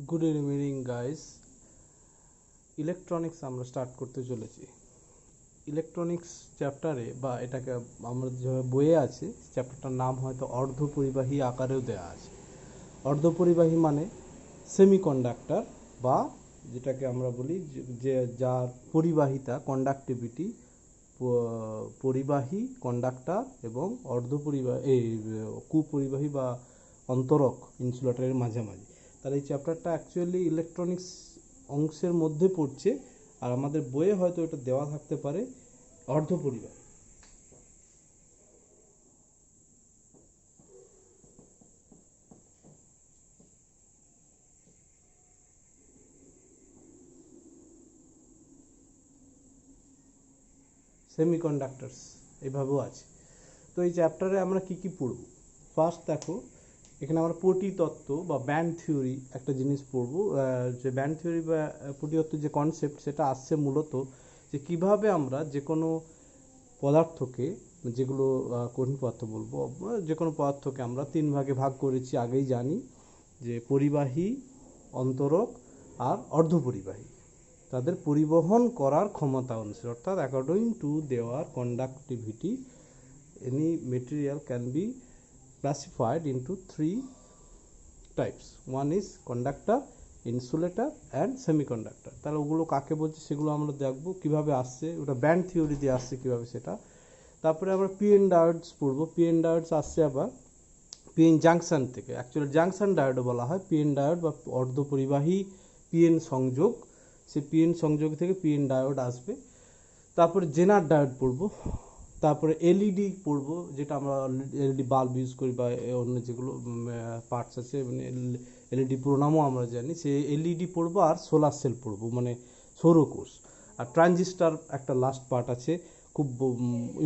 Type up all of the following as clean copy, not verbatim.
Good evening guys. Electronics আমরা start করতে চলেছি। ইলেকট্রনিক্স চ্যাপ্টারে বা এটাকে আমরা যেভাবে বইয়ে আছে, চ্যাপ্টারটার নাম হয়তো অর্ধপরিবাহী আকারেও দেওয়া আছে। অর্ধপরিবাহী মানে সেমিকন্ডাক্টর, বা যেটাকে আমরা বলি যে যার পরিবাহিতা কন্ডাক্টিভিটি পরিবাহী কন্ডাক্টর এবং অর্ধপরিবাহী কুপরিবাহী বা অন্তরক ইনসুলেটরের মাঝামাঝি। তাহলে এই চ্যাপ্টারটা অ্যাকচুয়ালি ইলেকট্রনিক্স অংশের মধ্যে পড়ছে, আর আমাদের বইয়ে হয়তো এটা দেওয়া থাকতে পারে অর্ধপরিবাহী। সেমিকন্ডাক্টরস এইভাবেও আছে। তো এই চ্যাপ্টারে আমরা কি কি পড়ব? ফার্স্ট দেখো, এখানে আমরা পটি তত্ত্ব বা ব্যান্ড থিওরি একটা জিনিস পড়ব। যে ব্যান্ড থিওরি বা পটি তত্ত্ব যে কনসেপ্ট, সেটা আসছে মূলত যে কিভাবে আমরা যে কোনো পদার্থকে, যেগুলো কঠিন পদার্থ বলবো, যে কোনো পদার্থকে আমরা তিন ভাগে ভাগ করেছি, আগেই জানি, যে পরিবাহী, অন্তরক আর অর্ধপরিবাহী। তাদের পরিবহন করার ক্ষমতা অনুসারে, অর্থাৎ অ্যাকর্ডিং টু দেওয়ার conductivity, any material can be classified into three types. One is conductor, insulator and semiconductor. তাহলে ওগুলো কাকে বলছে সেগুলো আমরা দেখবো, কিভাবে আসছে, ওটা ব্যান্ড থিওরি দিয়ে আসছে কিভাবে সেটা। তারপরে আমরা পিএন ডায়োডস পড়বো। পিএন ডায়োডস আসছে আবার পিএন জাংশন থেকে। অ্যাকচুয়ালি জাংশন ডায়োডও বলা হয়। পিএন ডায়োড বা অর্ধপরিবাহী পিএন সংযোগ, সে পিএন সংযোগ থেকে পিএন ডায়োড আসবে। তারপরে জেনার ডায়োড পড়বো। তারপরে এলইডি পড়বো, যেটা আমরা এলইডি বাল্ব ইউজ করি বা অন্য যেগুলো পার্টস আছে, মানে এলইডি পুরো নামও আমরা জানি, সে এলইডি পড়বো। আর সোলার সেল পড়বো, মানে সৌরকোষ। আর ট্রানজিস্টার একটা লাস্ট পার্ট আছে, খুব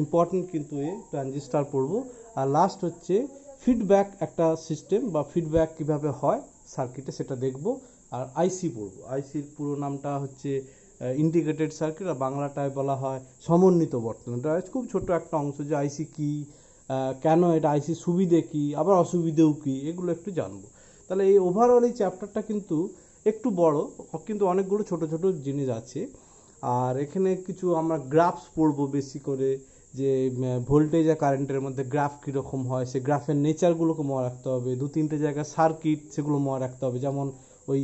ইম্পর্টেন্ট কিন্তু ট্রানজিস্টার পড়বো। আর লাস্ট হচ্ছে ফিডব্যাক একটা সিস্টেম, বা ফিডব্যাক কিভাবে হয় সার্কিটে, সেটা দেখবো। আর আইসি পড়বো। আইসির পুরো নামটা হচ্ছে ইন্টিগ্রেটেড সার্কিট, আর বাংলাটায় বলা হয় সমন্বিত বর্তনী। এটা খুব ছোট একটা অংশ, যে আইসি কি, কেন এটা আইসি, সুবিধে কি, আবার অসুবিধেও কি, এগুলো একটু জানবো। তাহলে এই ওভারঅল এই চ্যাপ্টারটা কিন্তু একটু বড়, কিন্তু অনেকগুলো ছোট ছোট জিনিস আছে। আর এখানে কিছু আমরা গ্রাফস পড়বো বেশি করে, যে ভোল্টেজ আর কারেন্টের মধ্যে গ্রাফ কীরকম হয়, সে গ্রাফের নেচারগুলোকে মনে রাখতে হবে। দু তিনটে জায়গায় সার্কিট, সেগুলো মনে রাখতে হবে। যেমন ওই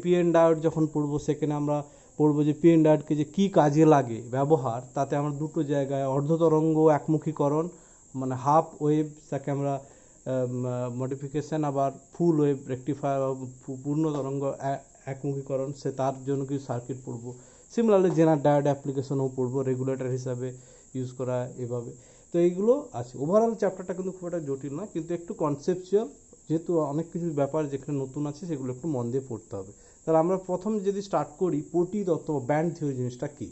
পিএন ডায়োড যখন পড়বো, সেখানে আমরা পড়বো যে পিএন ডায়োডকে যে কী কাজে লাগে ব্যবহার, তাতে আমরা দুটো জায়গায় অর্ধতরঙ্গ একমুখীকরণ, মানে হাফ ওয়েভ, তাকে আমরা মডিফিকেশান, আবার ফুল ওয়েভ রেকটিফায়ার, পূর্ণ তরঙ্গ একমুখীকরণ, সে তার জন্য কিছু সার্কিট পড়বো। সিমিলারলি জেনার ডায়োড অ্যাপ্লিকেশনও পড়বো, রেগুলেটর হিসাবে ইউজ করা এভাবে। তো এইগুলো আছে। ওভারঅল চ্যাপ্টারটা কিন্তু খুব একটা জটিল নয়, কিন্তু একটু কনসেপচুয়াল, যেহেতু অনেক কিছু ব্যাপার যেখানে নতুন আছে, সেগুলো একটু মন দিয়ে পড়তে হবে। তাহলে আমরা প্রথম যদি স্টার্ট করি, পটি তত্ত্ব ব্যান্ড থিওরি জিনিসটা কী।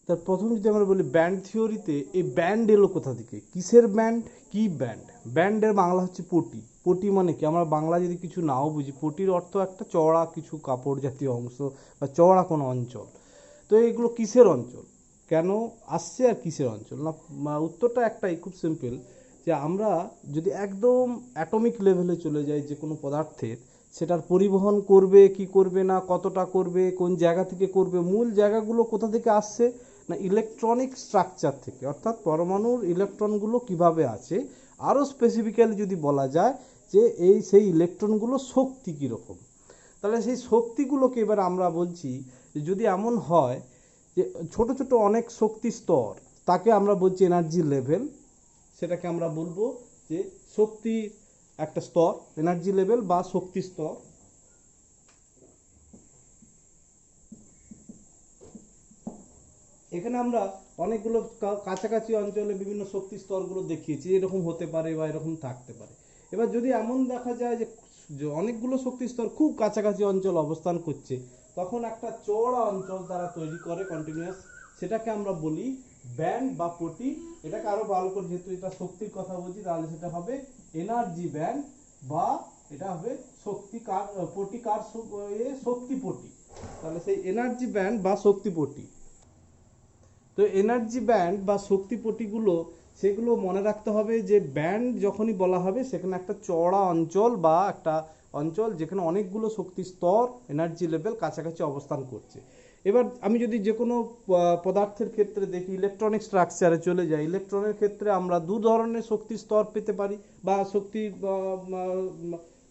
তার প্রথম যদি আমরা বলি ব্যান্ড থিওরিতে, এই ব্যান্ড এলো কোথা থেকে, কিসের ব্যান্ড, কি ব্যান্ড? ব্যান্ডের বাংলা হচ্ছে পটি। পটি মানে কি, আমরা বাংলা যদি কিছু নাও বুঝি, পটির অর্থ একটা চওড়া কিছু কাপড় জাতীয় অংশ, বা চওড়া কোনো অঞ্চল। তো এইগুলো কিসের অঞ্চল, কেন আসছে, আর কিসের অঞ্চল না? উত্তরটা একটাই, খুব সিম্পল, যে আমরা যদি একদম অ্যাটমিক লেভেলে চলে যাই যে কোনো পদার্থের, সেটার পরিবহন করবে কি করবে না, কতটা করবে, কোন জায়গা থেকে করবে, মূল জায়গাগুলো কোথা থেকে আসছে না, ইলেকট্রনিক স্ট্রাকচার থেকে, অর্থাৎ পরমাণুর ইলেকট্রনগুলো কিভাবে আছে। আরও স্পেসিফিক্যালি যদি বলা যায়, যে সেই ইলেকট্রনগুলো শক্তি কীরকম। তাহলে সেই শক্তিগুলোকে এবার আমরা বলছি, যে যদি এমন হয় যে ছোট ছোট অনেক শক্তি স্তর, তাকে আমরা বলছি এনার্জি লেভেল। সেটাকে আমরা বলবো যে শক্তির একটা স্তর, এনার্জি লেভেল বা শক্তি স্তর। এখানে আমরা অনেকগুলো কাছাকাছি অঞ্চলে বিভিন্ন শক্তি স্তরগুলো দেখিয়েছি, এরকম হতে পারে বা এরকম থাকতে পারে। এবার যদি এমন দেখা যায় যে অনেকগুলো শক্তি স্তর খুব কাছাকাছি অঞ্চল অবস্থান করছে, তখন একটা চওড়া অঞ্চল তারা তৈরি করে কন্টিনিউয়াস, সেটাকে আমরা বলি ব্যান্ড বা পটি। এটাকে আরো ভালো করে, যেহেতু এটা শক্তির কথা বলছি, তাহলে সেটা হবে এনার্জি ব্যান্ড, বা এটা হবে শক্তি কার পটি, কার শক্তি পটি। তাহলে সেই এনার্জি ব্যান্ড বা শক্তি পটি। তো এনার্জি ব্যান্ড বা শক্তিপটিগুলো সেগুলো মনে রাখতে হবে যে ব্যান্ড যখনই বলা হবে সেখানে একটা চওড়া অঞ্চল বা একটা অঞ্চল যেখানে অনেকগুলো শক্তি স্তর এনার্জি লেভেল কাছাকাছি অবস্থান করছে। এবার আমি যদি যে কোনো পদার্থের ক্ষেত্রে দেখি, ইলেকট্রনিক স্ট্রাকচারে চলে যাই, ইলেকট্রনের ক্ষেত্রে আমরা দু ধরনের শক্তি স্তর পেতে পারি বা শক্তি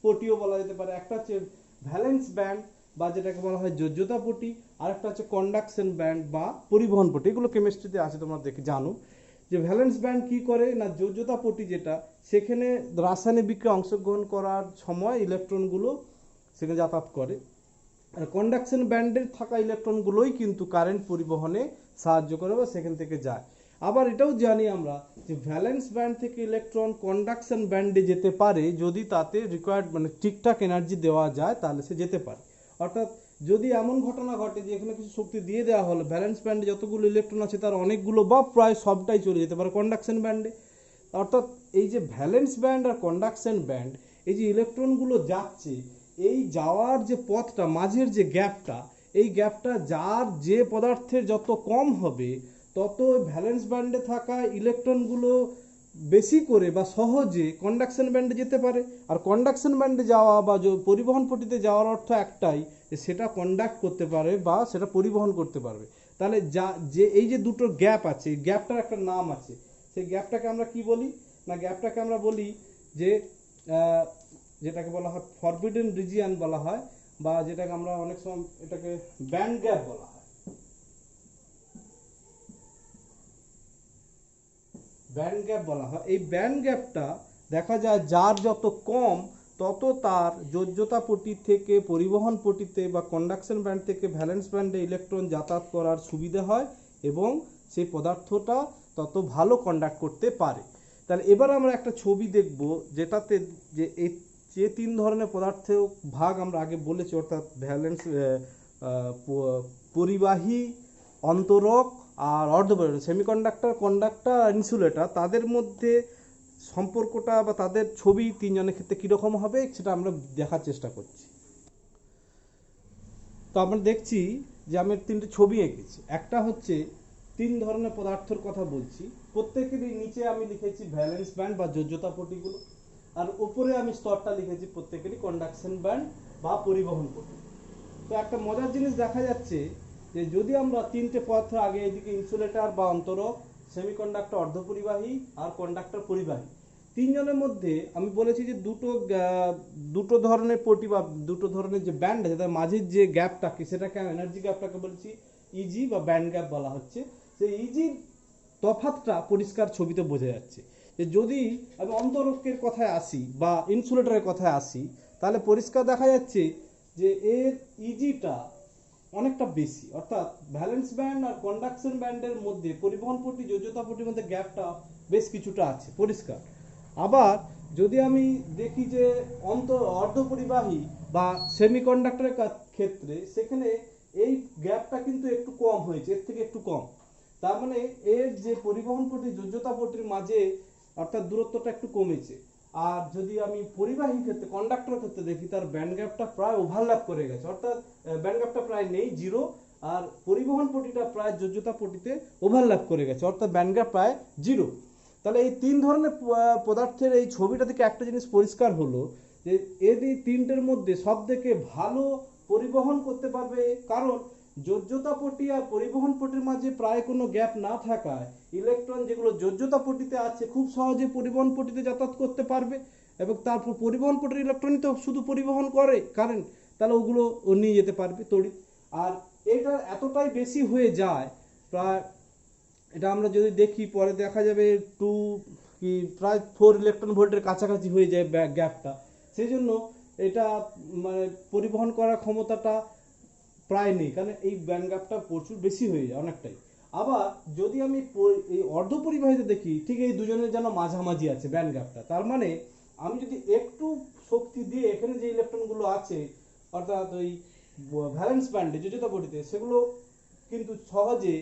পটিও বলা যেতে পারে। একটা হচ্ছে ভ্যালেন্স ব্যান্ড বা যেটাকে বলা হয় যোজ্যতা পটি, আর একটা হচ্ছে কন্ডাকশন ব্যান্ড বা পরিবহন পটি। এগুলো কেমিস্ট্রিতে আছে, তোমরা দেখে জানো যে ভ্যালেন্স ব্যান্ড কি করে না, যোজ্যতা পটি যেটা, সেখানে রাসায়নিক বিক্রিয়া অংশগ্রহণ করার সময় ইলেকট্রনগুলো সেখানে যাতায়াত করে। আর কন্ডাকশন ব্যান্ডের থাকা ইলেকট্রনগুলোই কিন্তু কারেন্ট পরিবহনে সাহায্য করে বা সেখান থেকে যায়। আবার এটাও জানি আমরা যে ভ্যালেন্স ব্যান্ড থেকে ইলেকট্রন কন্ডাকশন ব্যান্ডে যেতে পারে যদি তাতে রিকোয়ার্ড মানে ঠিকঠাক এনার্জি দেওয়া যায়, তাহলে সে যেতে পারে। অর্থাৎ যদি এমন ঘটনা ঘটে যে এখানে কিছু শক্তি দিয়ে দেওয়া হলো, ভ্যালেন্স ব্যান্ডে যতগুলো ইলেকট্রন আছে তার অনেকগুলো বা প্রায় সবটাই চলে যেতে পারে কন্ডাকশন ব্যান্ডে। অর্থাৎ এই যে ভ্যালেন্স ব্যান্ড আর কন্ডাকশন ব্যান্ড, এই যে ইলেকট্রনগুলো যাচ্ছে, এই যাওয়ার যে পথটা, মাঝের যে গ্যাপটা, এই গ্যাপটা যার যে পদার্থের যত কম হবে তত ভ্যালেন্স ব্যান্ডে থাকা ইলেকট্রনগুলো বেশি করে বা সহজে কন্ডাকশন ব্যান্ডে যেতে পারে। আর কন্ডাকশন ব্যান্ডে যাওয়া বা পরিবহন পটিতে যাওয়ার অর্থ একটাই, যে সেটা কন্ডাক্ট করতে পারে বা সেটা পরিবহন করতে পারবে। তাহলে যে এই যে দুটো গ্যাপ আছে, গ্যাপটার একটা নাম আছে। সেই গ্যাপটাকে আমরা কি বলি না, গ্যাপটাকে আমরা বলি যে যেটাকে বলা হয় ফরবিডেন রিজিয়ন বলা হয়, বা যেটাকে আমরা অনেক সময় এটাকে ব্যান্ড গ্যাপ বলা হয়। ব্যান্ড গ্যাপ বলা হয়। এই ব্যান্ড গ্যাপটা দেখা যায় যার যত কম তত তার যোজ্যতা পটি থেকে পরিবহন পটিতে বা কন্ডাকশন ব্যান্ড থেকে ভ্যালেন্স ব্যান্ডে ইলেকট্রন যাতায়াত করার সুবিধা হয় এবং সেই পদার্থটা তত ভালো কন্ডাক্ট করতে পারে। তাহলে এবার আমরা একটা ছবি দেখব যেটাতে যে এই যে তিন ধরনের পদার্থের ভাগ আমরা আগে বলেছি, অর্থাৎ ভ্যালেন্স পরিবাহী, অন্তরক আর অর্ধপরিবাহী, সেমিকন্ডাক্টর, কন্ডাক্টর আর ইনসুলেটর, তাদের মধ্যে সম্পর্কটা বা তাদের ছবি তিনজনের ক্ষেত্রে কীরকম হবে সেটা আমরা দেখার চেষ্টা করছি। তো আমরা দেখছি যে আমি তিনটে ছবি এঁকেছি। একটা হচ্ছে তিন ধরনের পদার্থের কথা বলছি, প্রত্যেকেরই নিচে আমি লিখেছি ভ্যালেন্স ব্যান্ড বা যোজ্যতা পটিগুলো, আর উপরে আমি স্তরটা লিখেছি প্রত্যেকেরই কন্ডাকশন ব্যান্ড বা পরিবহন পটি। তো একটা মজার জিনিস দেখা যাচ্ছে যে যদি আমরা তিনটে পদার্থ আগে এদিকে ইনসুলেটর বা অন্তরক, সেমিকন্ডাক্টর অর্ধপরিবাহী আর কন্ডাক্টর পরিবাহী, তিনজনের মধ্যে আমি বলেছি যে দুটো ধরনের পটি বা দুটো ধরনের যে ব্যান্ড আছে তার মাঝের যে গ্যাপটাকে, সেটাকে এনার্জি গ্যাপটাকে বলছি ইজি বা ব্যান্ড গ্যাপ বলা হচ্ছে। সেই ইজির তফাৎটা পরিষ্কার ছবিতে বোঝা যাচ্ছে। যে যদি আমি অন্তরকের কথায় আসি বা ইনসুলেটরের কথায় আসি, তাহলে পরিষ্কার দেখা যাচ্ছে যে এর ইজিটা অনেকটা বেশি। অর্থাৎ ভ্যালেন্স ব্যান্ড আর কন্ডাকশন ব্যান্ডের মধ্যে, পরিবহন পটি যোজ্যতা পটির মধ্যে গ্যাপটা বেশ কিছুটা আছে, পরিষ্কার। আবার যদি আমি দেখি যে অর্ধপরিবাহী বা সেমিকন্ডাক্টরের ক্ষেত্রে, সেখানে এই গ্যাপটা কিন্তু একটু কম হয়েছে, এর থেকে একটু কম। তার মানে এর যে পরিবহন পটি যোজ্যতা পটির মাঝে অর্থাৎ দূরত্বটা একটু কমেছে। আর যদি আমি পরিবাহী ক্ষেত্রে, কন্ডাক্টরের ক্ষেত্রে দেখি, তার ব্যান্ড গ্যাপটা প্রায় ওভারল্যাপ করে গেছে, অর্থাৎ ব্যান্ড গ্যাপটা প্রায় নেই, জিরো। আর পরিবহন পটিটা প্রায় যোজ্যতা পটিতে ওভারল্যাপ করে গেছে, অর্থাৎ ব্যান্ড গ্যাপ প্রায় জিরো। তাহলে এই তিন ধরনের পদার্থের এই ছবিটা থেকে একটা জিনিস পরিষ্কার হলো যে এই তিনটের মধ্যে সব থেকে ভালো পরিবহন করতে পারবে, কারণ যোজ্যতা পটি আর পরিবহন পটির মাঝে প্রায় কোনো গ্যাপ না থাকায় ইলেকট্রন যেগুলো যোজ্যতা পটিতে আছে খুব সহজে পরিবহন পটিতে যাতায়াত করতে পারবে। এবং তারপর পরিবহন পটির ইলেকট্রনই তো শুধু পরিবহন করে কারেন্ট, তাহলে ওগুলো ও নিয়ে যেতে পারবে তড়িৎ। আর এটা এতটাই বেশি হয়ে যায়, প্রায় এটা আমরা যদি দেখি পরে দেখা যাবে প্রায় 4 ইলেকট্রন ভোল্টের কাছাকাছি হয়ে যায় গ্যাপটা। সেই জন্য এটা মানে পরিবহন করার ক্ষমতাটা প্রায় নেই, কারণ এই ব্যান্ড গ্যাপটা প্রচুর বেশি হয়ে যায়, অনেকটাই। আবার যদি আমি এই অর্ধপরিবাহীতে দেখি, ঠিক এই দুজনের যেন মাঝামাঝি আছে ব্যান্ড গ্যাপটা। তার মানে আমি যদি একটু শক্তি দিয়ে এখানে যে ইলেকট্রনগুলো আছে, অর্থাৎ ওই ভ্যালেন্স ব্যান্ডে যোজ্যতা পটিতে, সেগুলো কিন্তু সহজে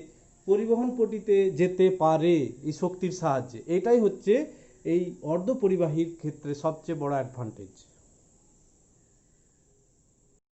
পরিবহন পটিতে যেতে পারে এই শক্তির সাহায্যে। এটাই হচ্ছে এই অর্ধপরিবাহীর ক্ষেত্রে সবচেয়ে বড় অ্যাডভান্টেজ।